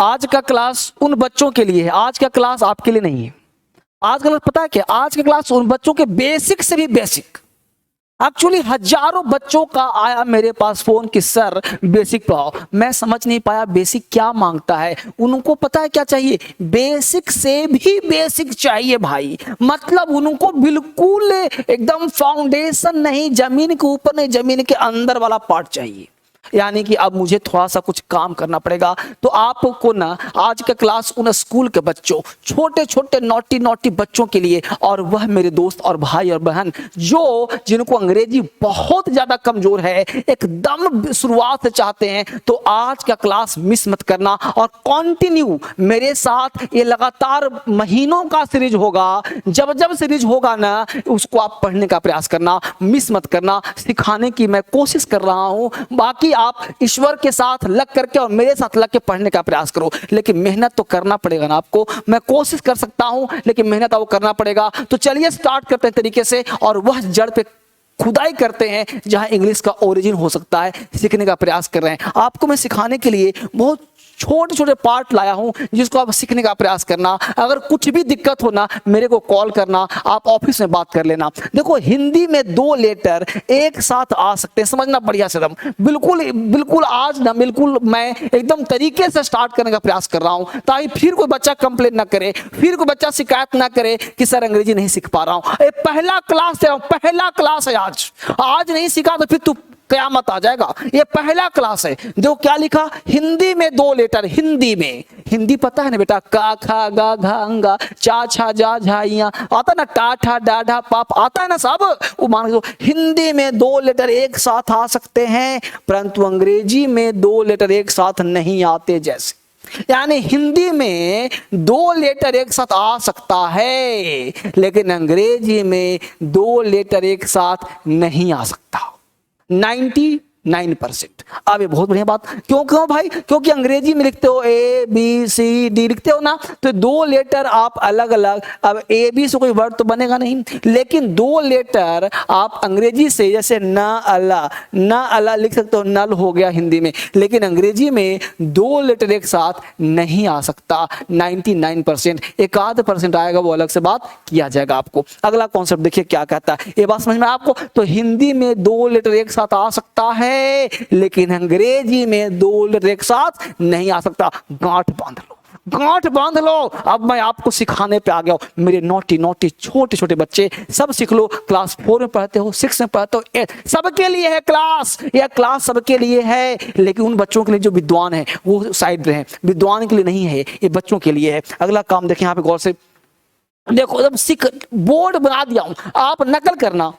आज का क्लास उन बच्चों के लिए है, आज का क्लास आपके लिए नहीं है। आज का क्लास पता है क्या, आज का क्लास उन बच्चों के बेसिक से भी बेसिक, एक्चुअली हजारों बच्चों का आया मेरे पास फोन कि सर बेसिक पढ़ाओ। मैं समझ नहीं पाया बेसिक क्या मांगता है। उनको पता है क्या चाहिए, बेसिक से भी बेसिक चाहिए भाई। मतलब उनको बिल्कुल एकदम फाउंडेशन नहीं, जमीन के ऊपर नहीं, जमीन के अंदर वाला पार्ट चाहिए। यानी कि अब मुझे थोड़ा सा कुछ काम करना पड़ेगा। तो आपको ना आज का क्लास उन स्कूल के बच्चों, छोटे छोटे नॉटी नॉटी बच्चों के लिए, और वह मेरे दोस्त और भाई और बहन जो जिनको अंग्रेजी बहुत ज्यादा कमजोर है, एकदम शुरुआत से चाहते हैं, तो आज का क्लास मिस मत करना और कंटिन्यू मेरे साथ। ये लगातार महीनों का सीरीज होगा, जब जब सीरीज होगा ना उसको आप पढ़ने का प्रयास करना, मिस मत करना। सिखाने की मैं कोशिश कर रहा हूं, बाकी आप ईश्वर के साथ लग करके और मेरे साथ लग के पढ़ने का प्रयास करो। लेकिन मेहनत तो करना पड़ेगा ना आपको। मैं कोशिश कर सकता हूं लेकिन मेहनत आपको करना पड़ेगा। तो चलिए स्टार्ट करते हैं तरीके से, और वह जड़ पे खुदाई करते हैं जहां इंग्लिश का ओरिजिन हो सकता है, सीखने का प्रयास कर रहे हैं। आपको मैं सिखाने के लिए बहुत छोटे छोटे पार्ट लाया हूं जिसको आप सीखने का प्रयास करना। अगर कुछ भी दिक्कत हो ना मेरे को कॉल करना, आप ऑफिस में बात कर लेना। देखो हिंदी में 2 लेटर एक साथ आ सकते हैं, समझना बढ़िया से एकदम। बिल्कुल बिल्कुल आज ना बिल्कुल मैं एकदम तरीके से स्टार्ट करने का प्रयास कर रहा हूं, ताकि फिर कोई बच्चा कंप्लेन ना करे, फिर कोई बच्चा शिकायत ना करे कि सर अंग्रेजी नहीं सीख पा रहा हूं। ये पहला क्लास है, पहला क्लास है। आज नहीं सीखा तो फिर तू कयामत आ जाएगा। ये पहला क्लास है। जो क्या लिखा, हिंदी में 2 लेटर। हिंदी में, हिंदी पता है ना बेटा, का खा गा घा अंगा चा छा जा झाइया आता ना, टा ठा डा ढा पाप आता है ना सब। वो मान लो हिंदी में 2 लेटर एक साथ आ सकते हैं, परंतु अंग्रेजी में 2 लेटर एक साथ नहीं आते। जैसे यानी हिंदी में 2 लेटर एक साथ आ सकता है, लेकिन अंग्रेजी में 2 लेटर एक साथ नहीं आ सकता। 99%। अब ये बहुत बढ़िया बात क्यों भाई, क्योंकि अंग्रेजी में लिखते हो ए बी सी डी लिखते हो ना, तो 2 लेटर आप अलग अलग, अब ए बी से कोई वर्ड तो बनेगा नहीं, लेकिन 2 लेटर आप अंग्रेजी से जैसे ना अला लिख सकते हो, नल हो गया हिंदी में, लेकिन अंग्रेजी में 2 लेटर एक साथ नहीं आ सकता। 99%। 1% आएगा वो अलग से बात किया जाएगा आपको। अगला कॉन्सेप्ट देखिए क्या कहता है, ये बात समझ में आपको। तो हिंदी में 2 लेटर एक साथ आ सकता है, लेकिन अंग्रेजी में 2 लेटर एक साथ नहीं आ सकता। गांठ बांध लो, गांठ बांध लो। अब मैं आपको सिखाने पे आ गया हूं। मेरे नोटी नोटी छोटे छोटे बच्चे सब सीख लो। क्लास 4 में पढ़ते हो, 6 में पढ़ते हो, 8, सबके लिए है क्लास। यह क्लास सबके लिए है, लेकिन उन बच्चों के लिए जो विद्वान है वो साइड रहे, विद्वान के लिए नहीं है, ये बच्चों के लिए है। अगला काम देखें यहाँ पे गौर से देखो। जब सीख बोर्ड बना दिया हूं, आप नकल करना।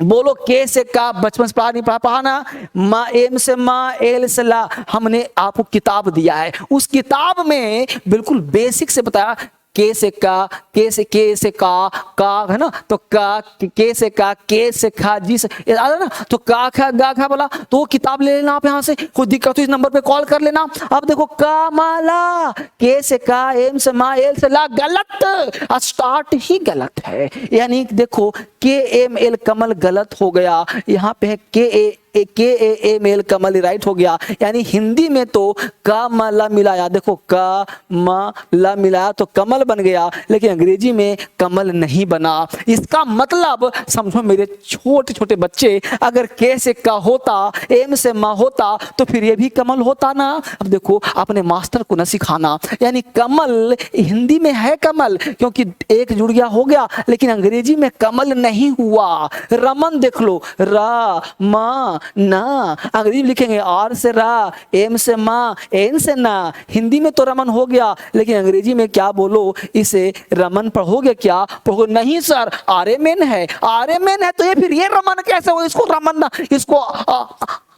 बोलो के से का, बचपन से पढ़ा नहीं पढ़ा ना, माँ एम से माँ, एल से ला। हमने आपको किताब दिया है, उस किताब में बिल्कुल बेसिक से बताया। के से का, के से का है ना, तो का के से का, के से खा, जी से ना, तो का खा गा खा बोला। तो वो किताब ले लेना आप यहाँ से, कोई दिक्कत हो इस नंबर पे कॉल कर लेना। अब देखो का माला, के से का, एम से माँ, एल से ला, गलत, स्टार्ट ही गलत है। यानी देखो के एम एल कमल गलत हो गया, यहाँ पे है के एम एल कमल राइट हो गया। यानी हिंदी में तो का माला मिलाया, देखो का माला मिलाया तो कमल बन गया, लेकिन अंग्रेजी में कमल नहीं बना। इसका मतलब समझो मेरे छोटे छोटे बच्चे, अगर के से का होता, एम से मा होता, तो फिर ये भी कमल होता ना। अब देखो अपने मास्टर को न सिखाना, यानी कमल हिंदी में है कमल, क्योंकि एक जुड़ गया हो गया, लेकिन अंग्रेजी में कमल नहीं हुआ। रमन देख लो, रा मा ना, अंग्रेजी में लिखेंगे आर से रा, एम से मा, एन से ना। हिंदी में तो रमन हो गया, लेकिन अंग्रेजी में क्या बोलो, इसे रमन पढ़ोगे क्या, पढ़ोगे नहीं सर आर्यमेन है, आर्यमेन है, तो ये फिर ये रमन कैसे हो, इसको रमन ना, इसको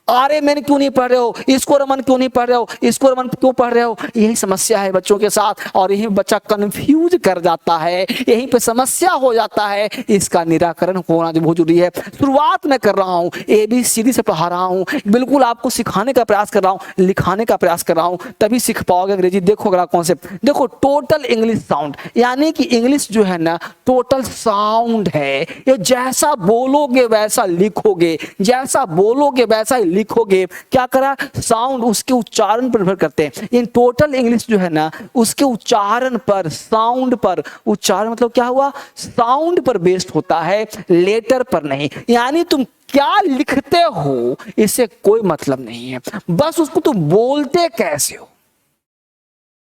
आरे मैंने क्यों नहीं पढ़ रहे हो, इसको रमन क्यों नहीं पढ़ रहे हो, इसको रमन क्यों पढ़ रहे हो। यही समस्या है बच्चों के साथ, और यही बच्चा कंफ्यूज कर जाता है, यहीं पे समस्या हो जाता है। इसका निराकरण होना जो बहुत जरूरी है। शुरुआत मैं कर रहा हूँ, ABCD से पढ़ा रहा हूँ, बिल्कुल आपको सिखाने का प्रयास कर रहा हूँ, लिखाने का प्रयास कर रहा हूँ, तभी सीख पाओगे अंग्रेजी। देखो अगला कॉन्सेप्ट देखो, टोटल इंग्लिश साउंड, यानी कि इंग्लिश जो है ना टोटल साउंड है। ये जैसा बोलोगे वैसा लिखोगे, जैसा बोलोगे वैसा ही लिखोगे, क्या करा, साउंड उसके उच्चारण पर निर्भर करते हैं। इन टोटल इंग्लिश जो है ना उसके उच्चारण पर, साउंड पर, उच्चारण मतलब क्या हुआ, साउंड पर बेस्ड होता है, लेटर पर नहीं। यानी तुम क्या लिखते हो इससे कोई मतलब नहीं है, बस उसको तुम बोलते कैसे हो,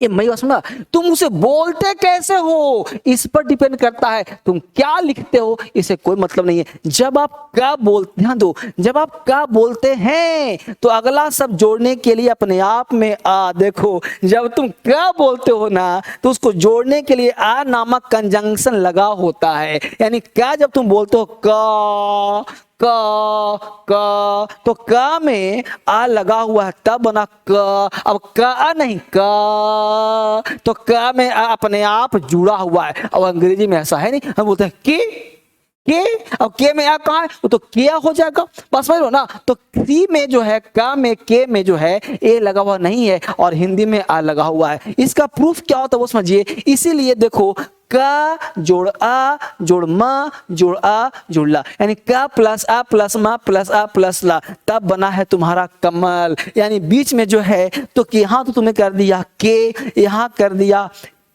ये मैं बात सुना, तुम उसे बोलते कैसे हो इस पर डिपेंड करता है। तुम क्या लिखते हो इसे कोई मतलब नहीं है। जब आप क्या बोलते, ध्यान दो, जब आप क्या बोलते हैं तो अगला शब्द जोड़ने के लिए अपने आप में आ, देखो जब तुम क्या बोलते हो ना तो उसको जोड़ने के लिए आ नामक कंजंक्शन लगा होता है। यानी क्या जब तुम बोलते हो का तो का में आ लगा हुआ है तब बना क। अब का नहीं का, तो का में आ अपने आप जुड़ा हुआ है। अब अंग्रेजी में ऐसा है नहीं, हम बोलते हैं के, अब के में आ कहाँ है, वो तो किया हो जाएगा, बस समझ लो ना। तो सी में जो है, का में, के में जो है ए लगा हुआ नहीं है और हिंदी में आ लगा हुआ है। इसका प्रूफ क्या होता है वो समझिए। इसीलिए देखो का जोड़ आ जोड़ मा जोड़ आ जोड़ ला, यानी का प्लस आ प्लस मा प्लस आ प्लस ला, तब बना है तुम्हारा कमल। यानी बीच में जो है तो यहाँ तो तुमने कर दिया के, यहाँ कर दिया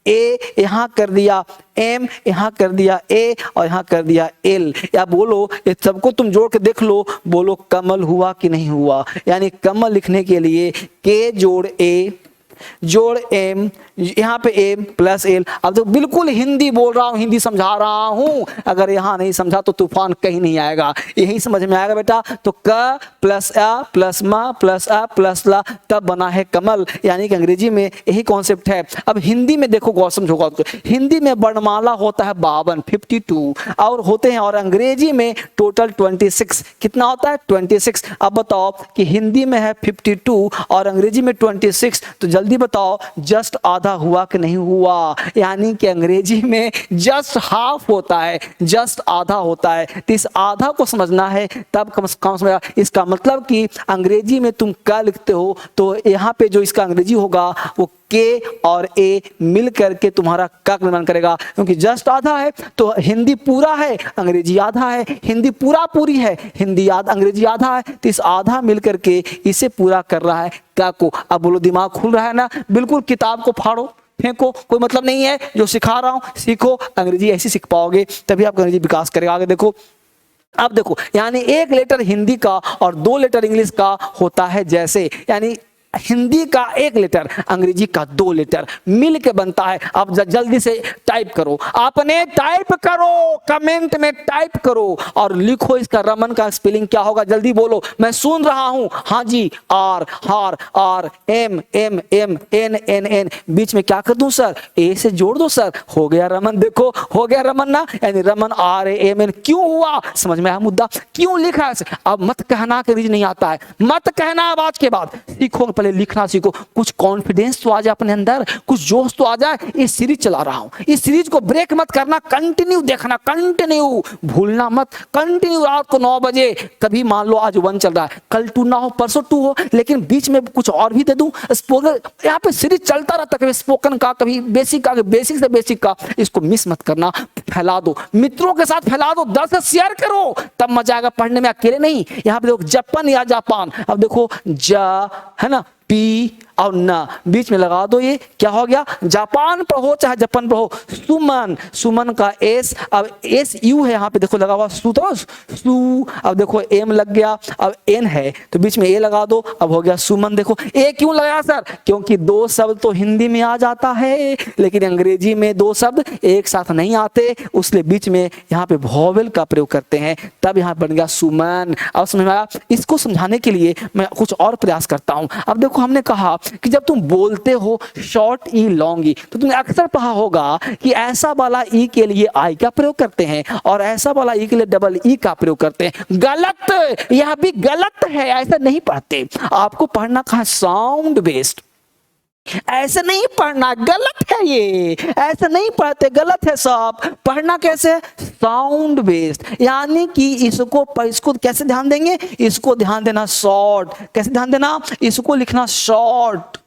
ए, यहाँ कर दिया एम, यहाँ कर दिया ए और यहाँ कर दिया एल। या बोलो ये सबको तुम जोड़ के देख लो, बोलो कमल हुआ कि नहीं हुआ। यानी कमल लिखने के लिए के जोड़ ए जोड़ एम, यहाँ पे एम प्लस एल। अब तो बिल्कुल हिंदी बोल रहा हूँ, हिंदी समझा रहा हूँ, अगर यहाँ नहीं समझा तो तूफान कहीं नहीं आएगा, यही समझ में आएगा बेटा। तो क प्लस आ प्लस मा प्लस आ प्लस ला, तब बना है कमल। यानी कि अंग्रेजी में यही कॉन्सेप्ट है। अब हिंदी में देखो गौर समझोगा, हिंदी में वर्णमाला होता है 52 52 और होते हैं, और अंग्रेजी में टोटल 26। कितना होता है 26। अब बताओ कि हिंदी में है 52 और अंग्रेजी में 26, तो जल्दी बताओ जस्ट आधा हुआ कि नहीं हुआ। यानी कि अंग्रेजी में जस्ट हाफ होता है, जस्ट आधा होता है। तो इस आधा को समझना है तब कम से कम समझा। इसका मतलब कि अंग्रेजी में तुम क्या लिखते हो तो यहाँ पे जो इसका अंग्रेजी होगा वो के और ए मिल करके तुम्हारा का निर्माण करेगा, क्योंकि जस्ट आधा है तो हिंदी पूरा है अंग्रेजी आधा है, हिंदी पूरा पूरी है हिंदी अंग्रेजी आधा है, तो इस आधा मिल करके इसे पूरा कर रहा है का को। अब बोलो दिमाग खुल रहा है ना, बिल्कुल किताब को फाड़ो फेंको, कोई मतलब नहीं है, जो सिखा रहा हूं सीखो, अंग्रेजी ऐसी सीख पाओगे तभी आप अंग्रेजी विकास करेगा। आगे देखो, अब देखो यानी एक लेटर हिंदी का और 2 लेटर इंग्लिश का होता है जैसे, यानी हिंदी का 1 लेटर अंग्रेजी का 2 लेटर मिल के बनता है। अब जल्दी से टाइप करो, आपने टाइप करो, कमेंट में टाइप करो और लिखो इसका रमन का स्पेलिंग क्या होगा, जल्दी बोलो, मैं सुन रहा हूं। हाँ जी, आर हार R, M M M, N N N, बीच में क्या कर दूं सर, ए से जोड़ दो सर, हो गया रमन। देखो हो गया रमन ना, यानी Raman R A M N. क्यों हुआ, समझ में आया मुद्दा, क्यों लिखा है। अब मत कहना कि रीज नहीं आता है, मत कहना। अब आज के बाद सीखो, लिखना सीखो, कुछ कॉन्फिडेंस तो आ जाए अपने अंदर, कुछ जोश तो आ जाए। इस सीरीज चला रहा हूं, इस सीरीज को ब्रेक मत करना, कंटिन्यू देखना, कंटिन्यू भूलना मत, कंटिन्यू रात को 9 बजे। कभी मान लो आज 1 चल रहा है, कल 2 ना हो, परसों 2 हो, लेकिन बीच में कुछ और भी दे दूं। स्पोकन यहाँ पे सीरीज चलता रहता, कभी स्पोकन का, कभी बेसिक का, बेसिक से बेसिक का। इसको मिस मत करना, फैला दो, मित्रों के साथ फैला दो, 10 से शेयर करो, तब मजा आएगा पढ़ने में, अकेले नहीं। यहाँ पे देखो जापान या जापान, अब देखो जा है ना, पी और ना बीच में लगा दो, ये क्या हो गया, जापान पर हो चाहे जापान पर हो। सुमन, सुमन का एस, अब एस यू है यहाँ पे देखो लगा हुआ, सू तो सू। अब देखो एम लग गया, अब एन है तो बीच में ए लगा दो, अब हो गया सुमन। देखो ए क्यों लगाया सर, क्योंकि 2 शब्द तो हिंदी में आ जाता है लेकिन अंग्रेजी में 2 शब्द एक साथ नहीं आते, उसलिए बीच में यहाँ पे वोवेल का प्रयोग करते हैं, तब यहाँ बन गया सुमन। अब समझ में आया। इसको समझाने के लिए मैं कुछ और प्रयास करता हूँ। अब देखो हमने कहा कि जब तुम बोलते हो शॉर्ट ई लॉन्ग ई, तो तुमने अक्सर पढ़ा होगा कि ऐसा वाला ई के लिए आई का प्रयोग करते हैं और ऐसा वाला ई के लिए डबल ई का प्रयोग करते हैं। गलत, यह भी गलत है, ऐसा नहीं पढ़ते। आपको पढ़ना कहा साउंड बेस्ड, ऐसे नहीं पढ़ना, गलत है ये, ऐसे नहीं पढ़ते, गलत है सब। पढ़ना कैसे, साउंड बेस्ड, यानी कि इसको कैसे ध्यान देंगे, इसको ध्यान देना शॉर्ट, कैसे ध्यान देना, इसको लिखना शॉर्ट,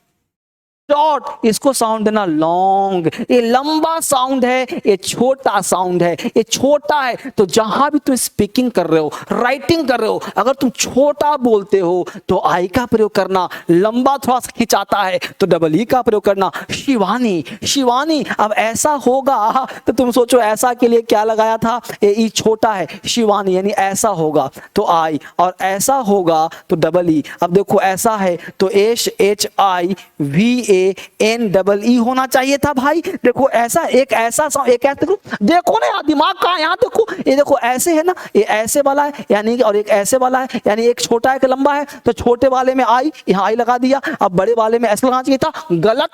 शॉर्ट, इसको साउंड देना लॉन्ग। ये लंबा साउंड है, ये छोटा साउंड है, ये छोटा है। तो जहां भी तुम स्पीकिंग कर रहे हो, राइटिंग कर रहे हो, अगर तुम छोटा बोलते हो तो आई का प्रयोग करना, लंबा थोड़ा सा खिंचाता है तो डबल ई का प्रयोग करना। शिवानी, शिवानी। अब ऐसा होगा तो तुम सोचो ऐसा के लिए क्या लगाया था, ये ई छोटा है, शिवानी यानी ऐसा होगा तो आई, और ऐसा होगा तो डबल ई। अब देखो ऐसा है तो SHIVAN होना चाहिए था भाई। देखो ऐसा, एक ऐसा एक ऐसा, देखो ना यार दिमाग का, यहाँ देखो, ये देखो ऐसे है ना, ये ऐसे वाला है यानी, और एक ऐसे वाला है यानी, एक छोटा है एक लंबा है, तो छोटे वाले में आई, यहाँ आई लगा दिया। अब बड़े वाले में ऐसा लगाना चाहिए था, गलत,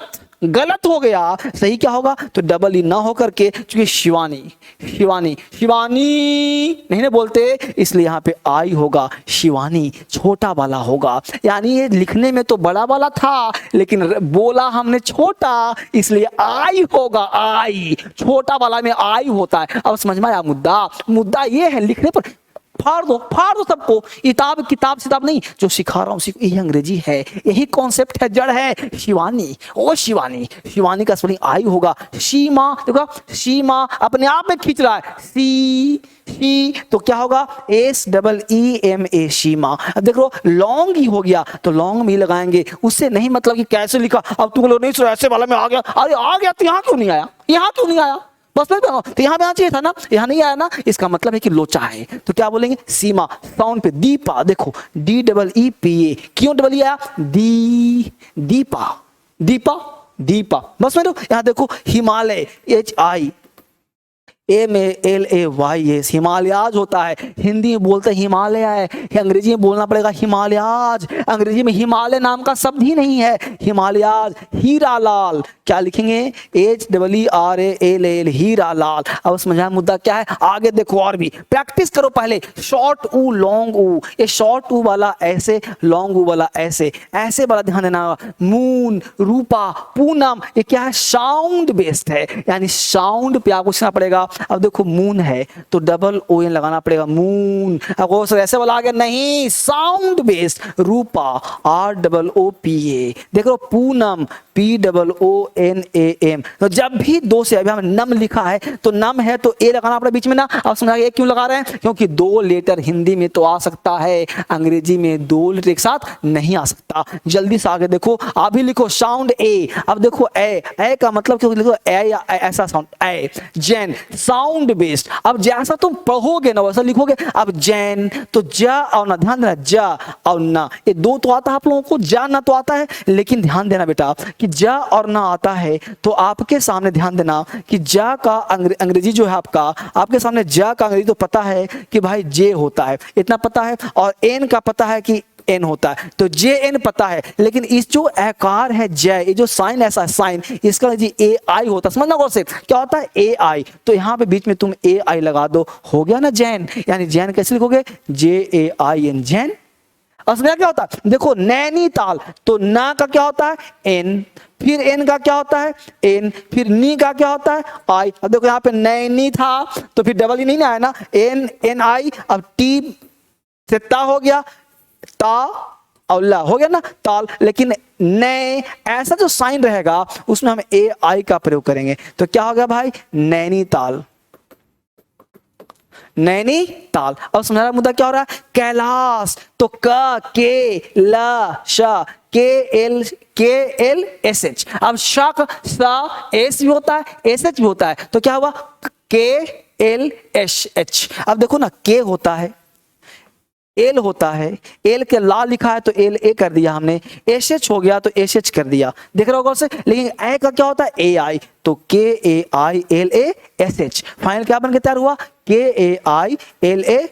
गलत हो गया। सही क्या होगा, तो डबल ई ना हो करके, क्योंकि शिवानी, शिवानी, शिवानी नहीं ना बोलते, इसलिए यहाँ पे आई होगा, शिवानी छोटा वाला होगा। यानी ये लिखने में तो बड़ा वाला था, लेकिन बोला हमने छोटा, इसलिए आई होगा, आई। छोटा वाला में आई होता है। अब समझ में आया मुद्दा? मुद्दा ये है, लिखने पर फाड़ दो, फाड़ दो सबको। किताब, किताब सिताब नहीं, जो सिखा रहा हूँ यही अंग्रेजी है, यही कॉन्सेप्ट है, जड़ है। शिवानी, ओ शिवानी, शिवानी का स्पेलिंग आई होगा। शीमा, देखो शीमा अपने आप में खींच रहा है, सी, शी, तो क्या होगा, SEEMA, शीमा। अब देखो लॉन्ग ही हो गया तो लॉन्ग में ही लगाएंगे, उससे नहीं मतलब कि कैसे लिखा। अब तुम लोग नहीं सो ऐसे वाला में आ गया, अरे आ गया तो यहाँ क्यों नहीं आया, यहाँ क्यों नहीं आया, बस तो यहाँ पे आना चाहिए था ना, यहाँ नहीं आया ना, इसका मतलब है कि लोचा है। तो क्या बोलेंगे, सीमा। साउंड पे दीपा, देखो DEEPA, क्यों डबल ई आया, दी, दीपा, दीपा, दीपा। बस में यहाँ देखो हिमालय, HIMALAYS, हिमालयाज होता है। हिंदी में बोलते हैं हिमालय है, अंग्रेजी में बोलना पड़ेगा हिमालयाज। अंग्रेजी में हिमालय नाम का शब्द ही नहीं है, हिमालयाज। हीरा लाल, क्या लिखेंगे, HEERALL, हीरा लाल। अब समझा मुद्दा क्या है, आगे देखो और भी प्रैक्टिस करो। पहले शॉर्ट ऊ, लॉन्ग ऊ, ये शॉर्ट ऊ वाला ऐसे, लॉन्ग ऊ वाला ऐसे, ऐसे वाला ध्यान देना। मून, रूपा, पूनम, ये क्या है, साउंड बेस्ड है, यानी साउंड पे आपको पूछना पड़ेगा। अब देखो मून है तो डबल ON लगाना पड़ेगा, मून। अब ऐसे वाला आ गया, नहीं, साउंड बेस्ड। रूपा, ROOPA। देखो पूनम, POONAM। तो जब भी दो से, अभी हमने नम लिखा है तो नम है तो ए लगाना पड़ा बीच में ना। अब समझा ये क्यों लगा रहे हैं, क्योंकि दो लेटर हिंदी में तो आ सकता है, अंग्रेजी में दो लेटर एक साथ नहीं आ सकता। जल्दी से आगे देखो, अभी लिखो साउंड ए। अब देखो ए का मतलब क्यों लिखो, ए या ऐसा साउंड, ए, जैन, साउंड बेस्ड। अब जैसा तुम पढ़ोगे ना वैसा लिखोगे। अब जैन तो जा और ना, ध्यान देना, जा और ना, ये दो तो आता है आप लोगों को, जा ना तो आता है, लेकिन ध्यान देना बेटा कि जा और ना आता है तो आपके सामने ध्यान देना कि जा का अंग्रेजी जो है आपका, आपके सामने जा का अंग्रेजी तो पता है कि भाई जे होता है, इतना पता है, और एन का पता है कि एन होता है, तो जे एन पता है। लेकिन इस जो आकार है जय, ये जो साइन ऐसा साइन, इसका जी ए आई होता है। समझना गौर से, क्या होता है, ए आई। तो यहाँ पे बीच में तुम ए आई लगा दो, हो गया ना जैन। यानी जैन कैसे लिखोगे, JAIN, जैन। असलिया क्या होता है, देखो नैनीताल, तो ना का क्या होता है, एन, फिर एन का क्या होता है, एन, फिर नी का क्या होता है, आई। अब देखो यहाँ पे नैनी था तो फिर डबल ई नहीं आया ना, एन आई। अब टी से ता हो गया, ता और ला हो गया ना, ताल। लेकिन नए ऐसा जो साइन रहेगा उसमें हम ए आई का प्रयोग करेंगे, तो क्या हो गया भाई, नैनीताल, नैनीताल। अब समझा मुद्दा क्या हो रहा है, कैलाश, तो क, के, ल, श, KLSH। अब शक, सा, एस भी होता है, SH भी होता है, तो क्या हुआ, KLSH। अब देखो ना, के होता है, एल होता है, एल के ला लिखा है तो एल ए कर दिया हमने, SH हो गया तो SH कर दिया, देख रहे हो गौर से। लेकिन ए का क्या होता है, AI, तो KAILASH। फाइनल क्या बन के तैयार हुआ, KAILASH।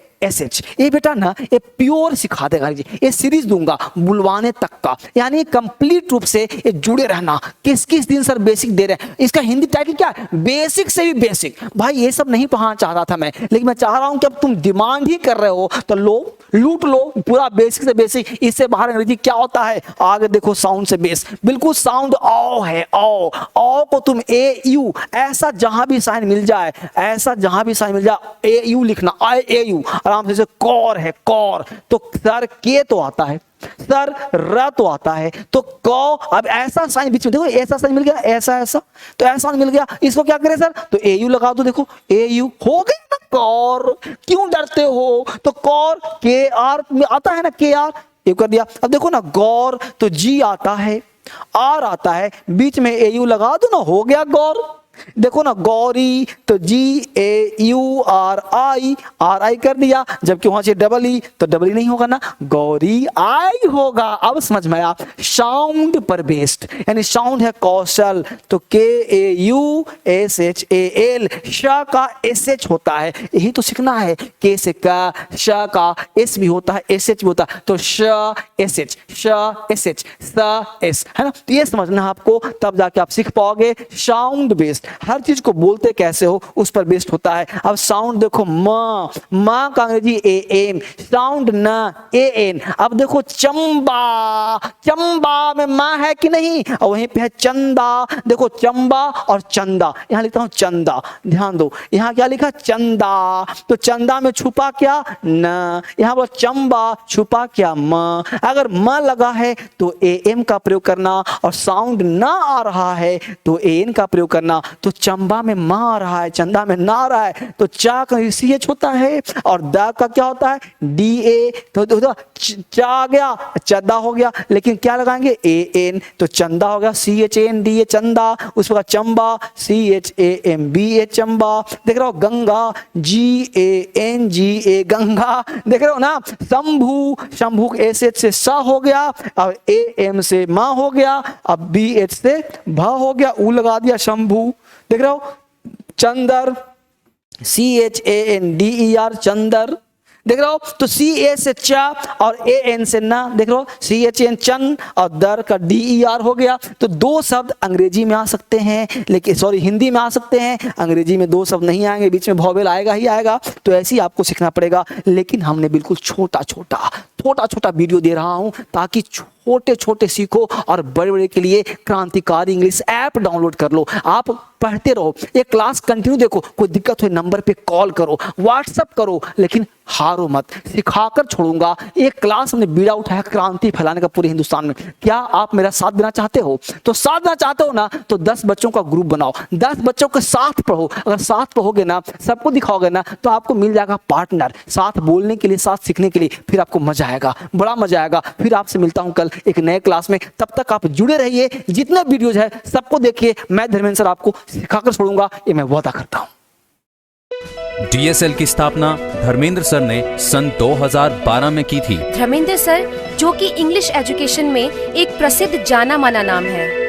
ये बेटा ना ये प्योर सिखा देगा, ये सीरीज दूंगा बुलवाने तक का, यानी कंप्लीट रूप से ये जुड़े रहना। किस किस दिन सर बेसिक दे रहे हैं, इसका हिंदी टाइटल क्या है, बेसिक से भी बेसिक। भाई ये सब नहीं पढ़ाना चाह रहा था मैं, लेकिन मैं चाह रहा हूं कि अब तुम डिमांड ही कर रहे हो तो लो, लूट लो पूरा बेसिक से बेसिक। इससे बाहर अंग्रेजी क्या होता है, आगे देखो साउंड से बेस, बिल्कुल साउंड औ है, औ को तुम AU, ऐसा जहां भी साइन मिल जाए, ऐसा जहां भी साइन मिल जाए AU लिखना, IAU आराम से। कौर है, कौर, तो सर के तो आता है, सर र तो आता है, तो कौ, अब ऐसा साइन बीच में देखो, ऐसा साइन मिल गया, ऐसा ऐसा, तो ऐसा मिल गया, इसको क्या करें सर, तो एयू लगा दो, देखो एयू हो गया ना कौर। क्यों डरते हो, तो कौर के आर में आता है ना, के आर, ये कर दिया। अब देखो ना गौर, तो जी आता है, आर आता है, बीच में एयू लगा दो ना, हो गया गौर। देखो ना गौरी, तो GAURI, RI कर दिया, जबकि वहां से डबल ई, तो डबल ई नहीं होगा ना, गौरी आई होगा। अब समझ में आया, साउंड पर बेस्ड, यानी साउंड है कौशल, तो KAUSHAL, श का SH होता है, यही तो सीखना है, के से का, श का S भी होता है, SH भी होता है, तो श SH, श SH, स S, है ना। तो ये समझना आपको, तब जाके आप सीख पाओगे। साउंड बेस्ड, हर चीज को बोलते कैसे हो उस पर बेस्ड होता है। अब साउंड देखो, म का अंग्रेजी AM, साउंड न AN। अब देखो चंबा, चंबा में माँ है कि नहीं, और वहीं पे है चंदा, देखो चंबा और चंदा, यहां लिखता हूं चंदा, ध्यान दो, यहां क्या लिखा, चंदा, तो चंदा में छुपा क्या, न, यहां पर चंबा छुपा क्या, म। अगर म लगा है तो AM का प्रयोग करना, और साउंड न आ रहा है तो AN का प्रयोग करना। तो चंबा में मां आ रहा है, चंदा में ना आ रहा है, तो चा का CH होता है, और द का क्या होता है, DA, तो चा आ गया, चंदा हो गया, लेकिन क्या लगाएंगे, AN, तो चंदा हो गया, CHANDA चंदा, उस पर चंबा, CHAMBA चंबा। देख रहे हो गंगा, GANGA गंगा, देख रहे हो ना। शंभू, शंभू SH से सा हो गया, अब AM से मां हो गया, अब BH से भा हो गया, ऊ लगा दिया शंभू। देख रहे हो, चंदर, CHANDER चंदर, देख रहे हो, तो CA से चा और AN से ना, देख रहे हो, CHN चन, और दर का DER हो गया। तो दो शब्द अंग्रेजी में आ सकते हैं, लेकिन सॉरी हिंदी में आ सकते हैं, अंग्रेजी में दो शब्द नहीं आएंगे, बीच में वॉवेल आएगा ही आएगा, तो ऐसे ही आपको सीखना पड़ेगा। लेकिन हमने बिल्कुल छोटा छोटा वीडियो दे रहा हूं, ताकि छोटे छोटे सीखो, और बड़े बड़े के लिए क्रांतिकारी इंग्लिश ऐप डाउनलोड कर लो। आप पढ़ते रहो, ये क्लास कंटिन्यू देखो, कोई दिक्कत हो नंबर पे कॉल करो, व्हाट्सएप करो, लेकिन हारो मत, सिखाकर छोड़ूंगा। एक क्लास हमने बीड़ा उठाया क्रांति फैलाने का पूरे हिंदुस्तान में। क्या आप मेरा साथ देना चाहते हो? तो साथ देना चाहते हो ना, तो 10 बच्चों का ग्रुप बनाओ, 10 बच्चों के साथ पढ़ो। अगर साथ पढ़ोगे ना, सबको दिखाओगे ना, तो आपको मिल जाएगा पार्टनर, साथ बोलने के लिए, साथ सीखने के लिए, फिर आपको मजा आएगा, बड़ा मजा आएगा। फिर आपसे मिलता हूं कल एक नए क्लास में, तब तक आप जुड़े रहिए, जितने वीडियोज है सबको देखिए। मैं धर्मेंद्र सर आपको सिखाकर छोड़ूंगा, ये मैं वादा करता हूं। DSL की स्थापना धर्मेंद्र सर ने सन 2012 में की थी। धर्मेंद्र सर, जो कि इंग्लिश एजुकेशन में एक प्रसिद्ध जाना माना नाम है।